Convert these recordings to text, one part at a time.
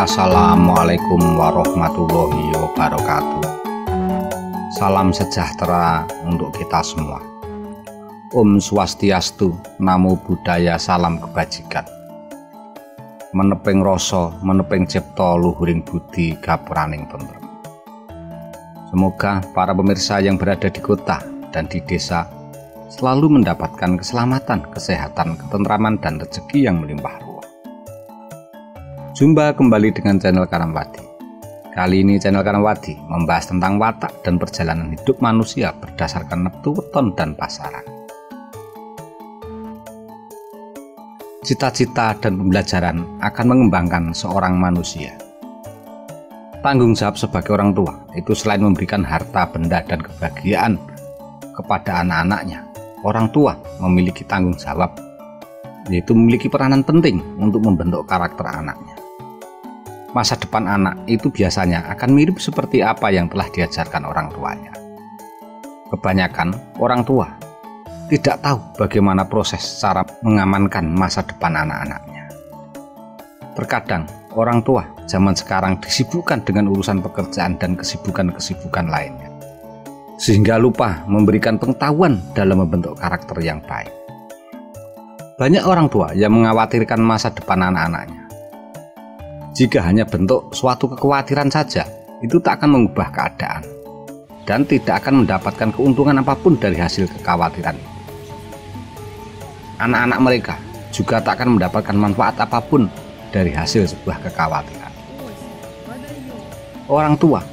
Assalamualaikum warahmatullahi wabarakatuh. Salam sejahtera untuk kita semua. Om Swastiastu, Namo Buddhaya, salam kebajikan. Meneping rasa, meneping cipta, luhuring budi, gapuraning tentrem. Semoga para pemirsa yang berada di kota dan di desa selalu mendapatkan keselamatan, kesehatan, ketentraman, dan rezeki yang melimpah ruah. Jumpa kembali dengan channel Karamwadi. Kali ini channel Karamwadi membahas tentang watak dan perjalanan hidup manusia berdasarkan neptu, weton, dan pasaran. Cita-cita dan pembelajaran akan mengembangkan seorang manusia. Tanggung jawab sebagai orang tua itu selain memberikan harta, benda, dan kebahagiaan kepada anak-anaknya, orang tua memiliki tanggung jawab, yaitu memiliki peranan penting untuk membentuk karakter anaknya. Masa depan anak itu biasanya akan mirip seperti apa yang telah diajarkan orang tuanya. Kebanyakan orang tua tidak tahu bagaimana proses cara mengamankan masa depan anak-anaknya. Terkadang orang tua zaman sekarang disibukkan dengan urusan pekerjaan dan kesibukan-kesibukan lainnya, sehingga lupa memberikan pengetahuan dalam membentuk karakter yang baik. Banyak orang tua yang mengkhawatirkan masa depan anak-anaknya. Jika hanya bentuk suatu kekhawatiran saja, itu tak akan mengubah keadaan dan tidak akan mendapatkan keuntungan apapun dari hasil kekhawatiran itu. Anak-anak mereka juga tak akan mendapatkan manfaat apapun dari hasil sebuah kekhawatiran. Orang tua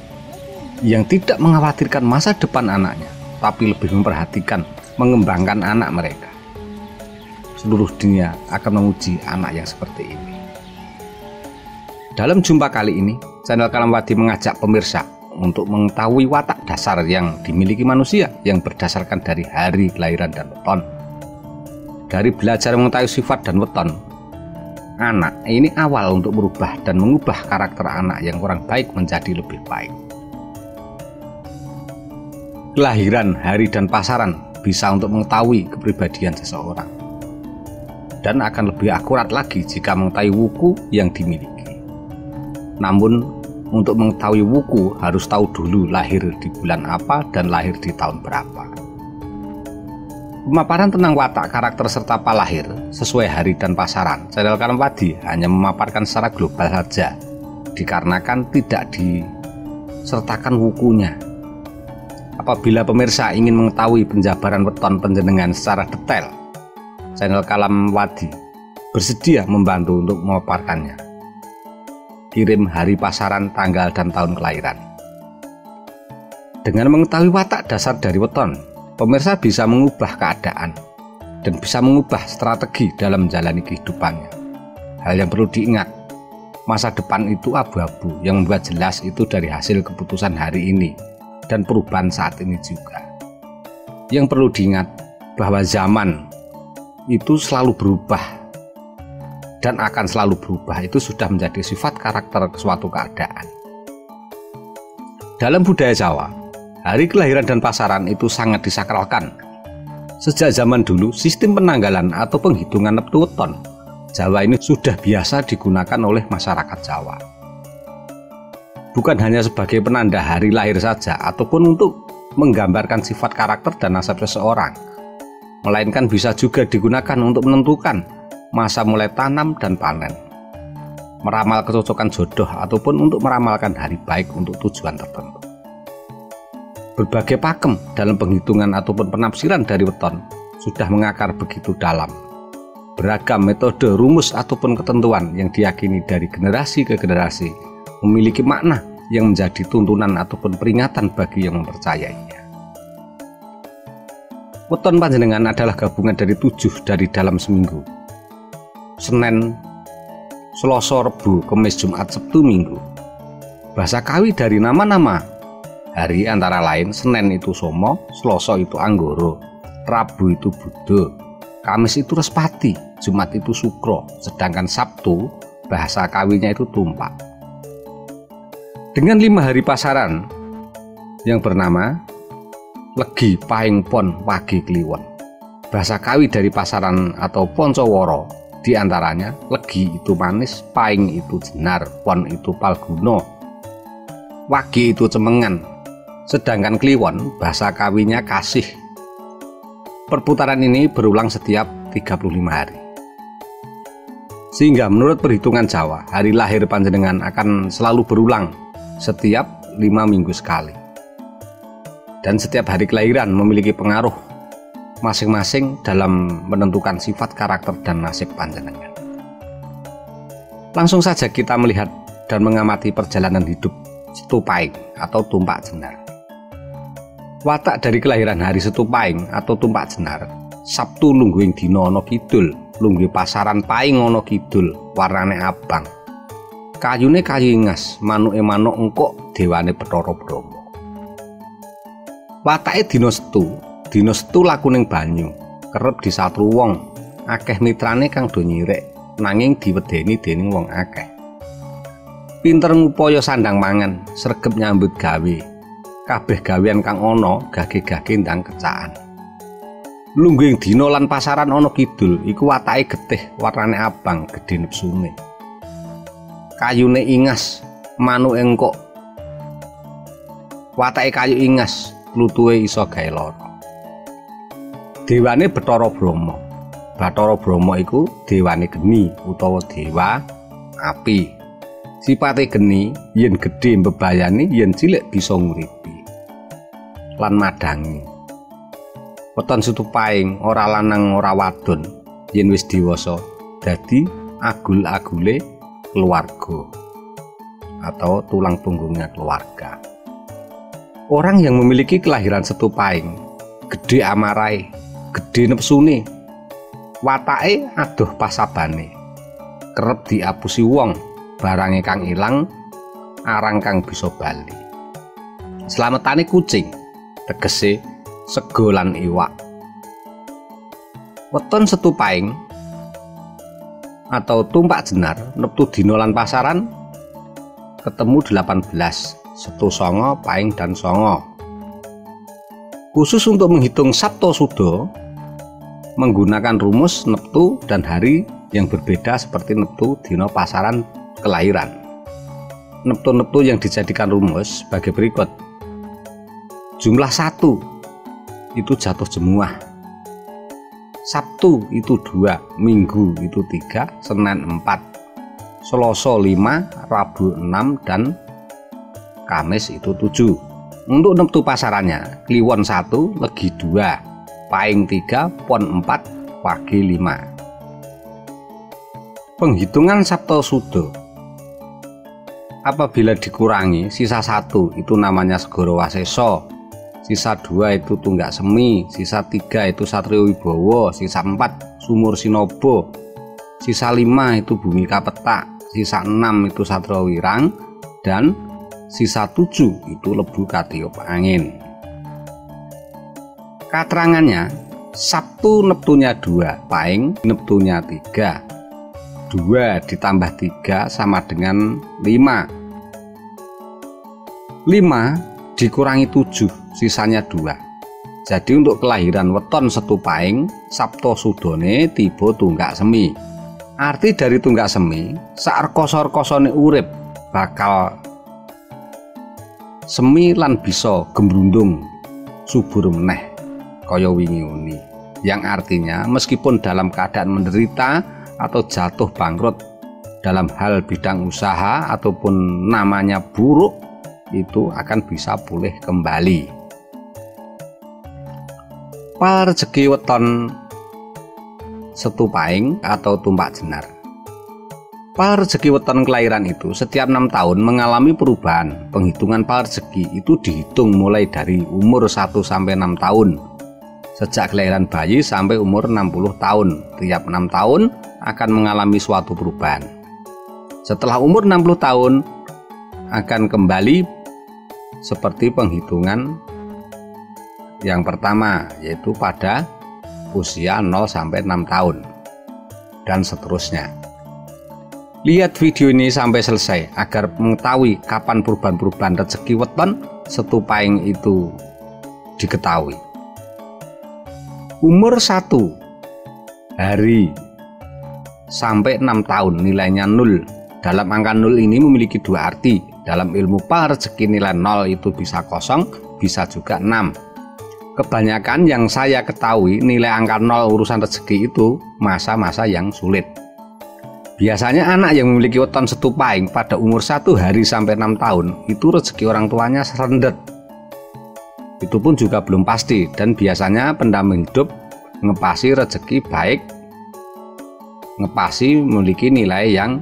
yang tidak mengkhawatirkan masa depan anaknya, tapi lebih memperhatikan mengembangkan anak mereka, seluruh dunia akan memuji anak yang seperti ini. Dalam jumpa kali ini, channel Karamwadi mengajak pemirsa untuk mengetahui watak dasar yang dimiliki manusia yang berdasarkan dari hari kelahiran dan weton. Dari belajar mengetahui sifat dan weton anak, ini awal untuk merubah dan mengubah karakter anak yang kurang baik menjadi lebih baik. Kelahiran, hari, dan pasaran bisa untuk mengetahui kepribadian seseorang, dan akan lebih akurat lagi jika mengetahui wuku yang dimiliki. Namun, untuk mengetahui wuku harus tahu dulu lahir di bulan apa dan lahir di tahun berapa. Pemaparan tentang watak, karakter, serta palahir sesuai hari dan pasaran, channel Karamwadi hanya memaparkan secara global saja, dikarenakan tidak disertakan wukunya. Apabila pemirsa ingin mengetahui penjabaran weton panjenengan secara detail, channel Karamwadi bersedia membantu untuk memaparkannya. Kirim hari pasaran, tanggal, dan tahun kelahiran. Dengan mengetahui watak dasar dari weton, pemirsa bisa mengubah keadaan dan bisa mengubah strategi dalam menjalani kehidupannya. Hal yang perlu diingat, masa depan itu abu-abu, yang membuat jelas itu dari hasil keputusan hari ini dan perubahan saat ini juga. Yang perlu diingat bahwa zaman itu selalu berubah dan akan selalu berubah, itu sudah menjadi sifat karakter suatu keadaan. Dalam budaya Jawa, hari kelahiran dan pasaran itu sangat disakralkan. Sejak zaman dulu, sistem penanggalan atau penghitungan neptu weton Jawa ini sudah biasa digunakan oleh masyarakat Jawa. Bukan hanya sebagai penanda hari lahir saja ataupun untuk menggambarkan sifat karakter dan nasab seseorang, melainkan bisa juga digunakan untuk menentukan masa mulai tanam dan panen, meramal kecocokan jodoh, ataupun untuk meramalkan hari baik untuk tujuan tertentu. Berbagai pakem dalam penghitungan ataupun penafsiran dari weton sudah mengakar begitu dalam. Beragam metode, rumus, ataupun ketentuan yang diyakini dari generasi ke generasi memiliki makna yang menjadi tuntunan ataupun peringatan bagi yang mempercayainya. Weton panjenengan adalah gabungan dari 7 dari dalam seminggu: Senin, Selasa, Rebu, Kamis, Jumat, Sabtu, Minggu. Bahasa Kawi dari nama-nama hari antara lain Senin itu Somo, Selasa itu Anggoro, Rabu itu Budo, Kamis itu Respati, Jumat itu Sukro, sedangkan Sabtu bahasa Kawinya itu Tumpak. Dengan 5 hari pasaran yang bernama Legi, Pahing, Pon, Wage, Kliwon. Bahasa Kawi dari pasaran atau Poncoworo Di antaranya Legi itu manis, Paing itu jenar, Pon itu palguno, Wage itu cemengan. Sedangkan Kliwon bahasa kawinnya kasih. Perputaran ini berulang setiap 35 hari. Sehingga menurut perhitungan Jawa, hari lahir panjenengan akan selalu berulang setiap 5 minggu sekali. Dan setiap hari kelahiran memiliki pengaruh masing-masing dalam menentukan sifat, karakter, dan nasib panjenengan. Langsung saja kita melihat dan mengamati perjalanan hidup Setu Paing atau Tumpak Jenar. Watak dari kelahiran hari Setu Paing atau Tumpak Jenar, Sabtu lungguhing dina ana kidul, lungguh pasaran paing ana kidul, warnane abang. Kayune kayu ingas, manuke manuk engkok, dewane Bathara Brahma. Watake dina Setu lakuning banyu, kerep disatru wong, akeh mitrane kang do nyirek, nanging diwedeni dening wong akeh. Pinter ngupaya sandang mangan, sregep nyambut gawe. Kabeh gawean kang ana gage-gage ndang kecakan. Lungguhing dina lan pasaran ana kidul iku watake getih, warnane abang, gedhe nepsune. Kayune ingas, manuke engkok. Watake kayu ingas, tlutuhe iso gawe lara. Dewane Bathara Brahma. Bathara Brahma iku dewane geni utawa dewa api. Sipate geni, yen gedhe mbebayani, yen cilik bisa nguripi lan madangi. Weton Setu Paing ora lanang ora wadon, yen wis dewasa dadi agul-agule keluarga atau tulang punggungnya keluarga. Orang yang memiliki kelahiran Setu Paing gedhe amarahe, gedhe nepsune, watake adoh pasabane, kerep diapusi wong, barange kang ilang, arang kang bisa bali. Slametane kucing, tegese sego lan iwak. Weton Setu Paing atau Tumpak Jenar neptu dina lan pasaran ketemu 18, Setu Songo, Paing dan Songo. Khusus untuk menghitung Sabto Sudo menggunakan rumus neptu dan hari yang berbeda seperti neptu dina pasaran kelahiran. Neptu-neptu yang dijadikan rumus sebagai berikut. Jumlah 1 itu jatuh jemuah, Sabtu itu 2, Minggu itu 3, Senin 4, Selasa 5, Rabu 6, dan Kamis itu 7. Untuk neptu pasarannya, Kliwon 1, Legi 2, Paing 3, Pon 4, Wage 5. Penghitungan Sabto Sudo. Apabila dikurangi, sisa 1 itu namanya Segara Wasesa, sisa 2 itu Tunggak Semi, sisa 3 itu Satrio Wibowo, sisa 4 Sumur Sinobo, sisa 5 itu Bumi Kapetak, sisa 6 itu Satrio Wirang, dan sisa 7 itu Lebu Katiup Angin. Katerangannya, Sabtu neptunya 2, Paing neptunya 3. 2 ditambah 3 sama dengan 5. 5 dikurangi 7, sisanya 2. Jadi untuk kelahiran weton Setu Paing, Sabto Sudone tiba Tunggak Semi. Arti dari Tunggak Semi, sarekoso-rekosone urip bakal semi lan bisa gembrundung subur meneh kaya wingi uni, yang artinya meskipun dalam keadaan menderita atau jatuh bangkrut dalam hal bidang usaha ataupun namanya buruk, itu akan bisa pulih kembali. Rezeki weton Setu Paing atau Tumpak Jenar. Rezeki weton kelahiran itu setiap 6 tahun mengalami perubahan. Penghitungan rezeki itu dihitung mulai dari umur 1 sampai 6 tahun. Sejak kelahiran bayi sampai umur 60 tahun. Tiap 6 tahun akan mengalami suatu perubahan. Setelah umur 60 tahun akan kembali seperti penghitungan yang pertama, yaitu pada usia 0 sampai 6 tahun dan seterusnya. Lihat video ini sampai selesai agar mengetahui kapan perubahan-perubahan rezeki weton Setu Paing itu diketahui. Umur 1 hari sampai 6 tahun nilainya 0. Dalam angka 0 ini memiliki dua arti. Dalam ilmu pal rezeki nilai 0 itu bisa kosong, bisa juga 6. Kebanyakan yang saya ketahui nilai angka 0 urusan rezeki itu masa-masa yang sulit. Biasanya anak yang memiliki weton setupaing pada umur 1 hari sampai 6 tahun itu rezeki orang tuanya serendet. Itu pun juga belum pasti, dan biasanya pendamping hidup ngepasi rezeki baik, ngepasi memiliki nilai yang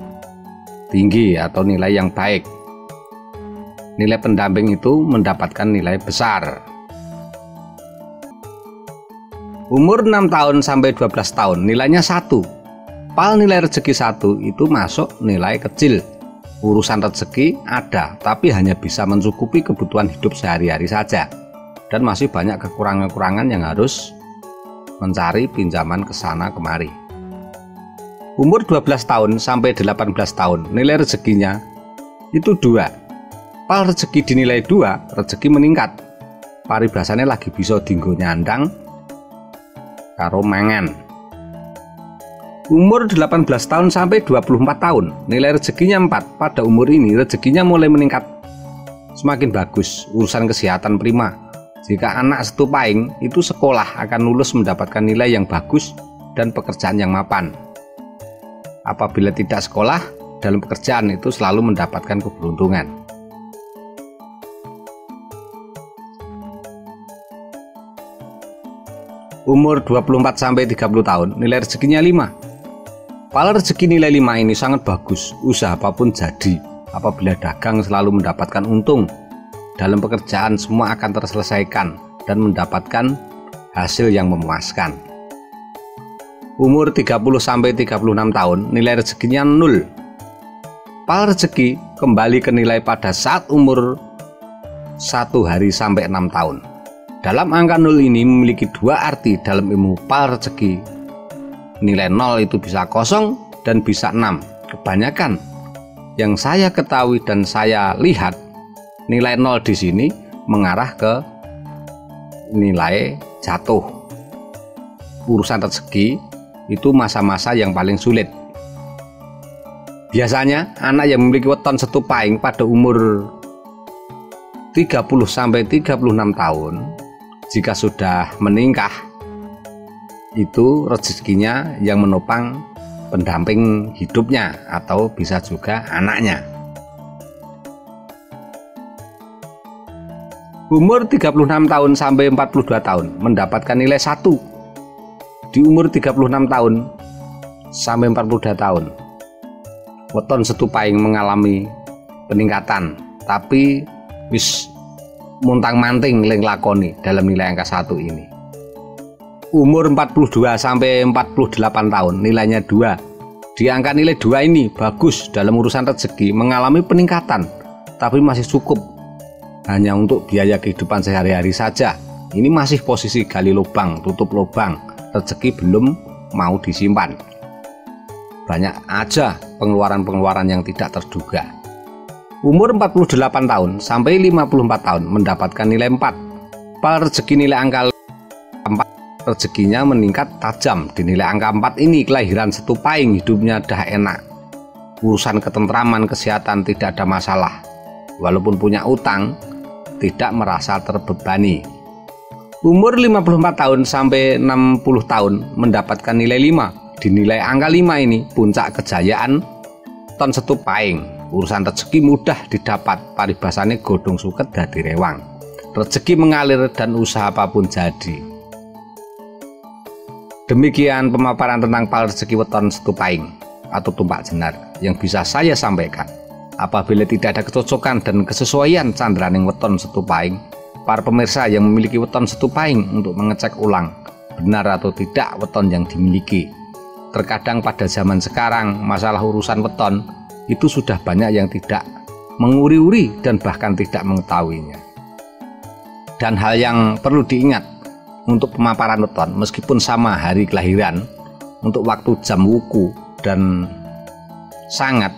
tinggi atau nilai yang baik. Nilai pendamping itu mendapatkan nilai besar. Umur 6 tahun sampai 12 tahun nilainya 1. Pal nilai rezeki 1 itu masuk nilai kecil. Urusan rezeki ada, tapi hanya bisa mencukupi kebutuhan hidup sehari-hari saja. Dan masih banyak kekurangan-kekurangan yang harus mencari pinjaman ke sana kemari. Umur 12 tahun sampai 18 tahun nilai rezekinya itu 2. Pal rezeki dinilai 2, rezeki meningkat. Paribasane lagi bisa dinggo nyandang karo mangan. Umur 18 tahun sampai 24 tahun nilai rezekinya 4. Pada umur ini rezekinya mulai meningkat semakin bagus. Urusan kesehatan prima. Jika anak setupaing itu sekolah akan lulus mendapatkan nilai yang bagus dan pekerjaan yang mapan. Apabila tidak sekolah, dalam pekerjaan itu selalu mendapatkan keberuntungan. Umur 24 sampai 30 tahun nilai rezekinya 5. Pal rezeki nilai 5 ini sangat bagus. Usaha apapun jadi. Apabila dagang selalu mendapatkan untung. Dalam pekerjaan semua akan terselesaikan dan mendapatkan hasil yang memuaskan. Umur 30 sampai 36 tahun nilai rezekinya 0. Pal rezeki kembali ke nilai pada saat umur 1 hari sampai 6 tahun. Dalam angka 0 ini memiliki dua arti dalam ilmu pal rezeki. Nilai 0 itu bisa kosong dan bisa 6. Kebanyakan yang saya ketahui dan saya lihat, nilai 0 di sini mengarah ke nilai jatuh. Urusan rezeki itu masa-masa yang paling sulit. Biasanya anak yang memiliki weton setupaing pada umur 30 sampai 36 tahun, jika sudah menikah, itu rezekinya yang menopang pendamping hidupnya atau bisa juga anaknya. Umur 36 tahun sampai 42 tahun mendapatkan nilai 1. Di umur 36 tahun sampai 42 tahun weton setupaing mengalami peningkatan, tapi wis muntang-manting ling lakoni dalam nilai angka 1 ini. Umur 42 sampai 48 tahun nilainya 2. Di angka nilai 2 ini bagus dalam urusan rezeki, mengalami peningkatan, tapi masih cukup hanya untuk biaya kehidupan sehari-hari saja. Ini masih posisi gali lubang, tutup lubang, rezeki belum mau disimpan. Banyak aja pengeluaran-pengeluaran yang tidak terduga. Umur 48 tahun sampai 54 tahun mendapatkan nilai 4. Pal rezeki nilai angka 4, rezekinya meningkat tajam. Di nilai angka 4 ini kelahiran setupaing hidupnya dah enak. Urusan ketentraman, kesehatan tidak ada masalah. Walaupun punya utang, tidak merasa terbebani. Umur 54 tahun sampai 60 tahun mendapatkan nilai 5. Di nilai angka 5 ini puncak kejayaan ton setupaing. Urusan rezeki mudah didapat, paribasane godhong suket dadi rewang. Rezeki mengalir dan usaha apapun jadi. Demikian pemaparan tentang pal rezeki weton setupaing atau tumpak jenar yang bisa saya sampaikan. Apabila tidak ada kecocokan dan kesesuaian candraning weton setupaing, para pemirsa yang memiliki weton setupaing untuk mengecek ulang benar atau tidak weton yang dimiliki. Terkadang pada zaman sekarang masalah urusan weton itu sudah banyak yang tidak menguri-uri dan bahkan tidak mengetahuinya. Dan hal yang perlu diingat untuk pemaparan weton, meskipun sama hari kelahiran, untuk waktu jam wuku dan sangat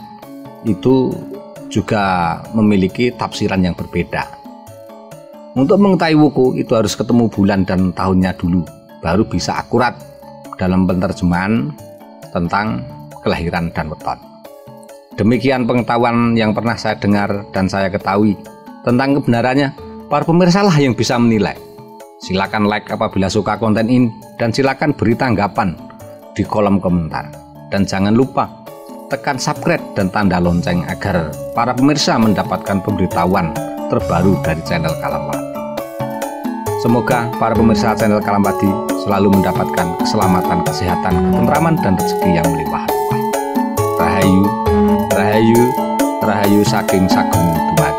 itu juga memiliki tafsiran yang berbeda. Untuk mengetahui wuku itu harus ketemu bulan dan tahunnya dulu, baru bisa akurat dalam penerjemahan tentang kelahiran dan weton. Demikian pengetahuan yang pernah saya dengar dan saya ketahui. Tentang kebenarannya, para pemirsa lah yang bisa menilai. Silakan like apabila suka konten ini, dan silakan beri tanggapan di kolom komentar. Dan jangan lupa tekan subscribe dan tanda lonceng agar para pemirsa mendapatkan pemberitahuan terbaru dari channel Kalampati. Semoga para pemirsa channel Kalampati selalu mendapatkan keselamatan, kesehatan, ketentraman, dan rezeki yang melimpah ruah. Rahayu, rahayu, rahayu saking sagung dumadi.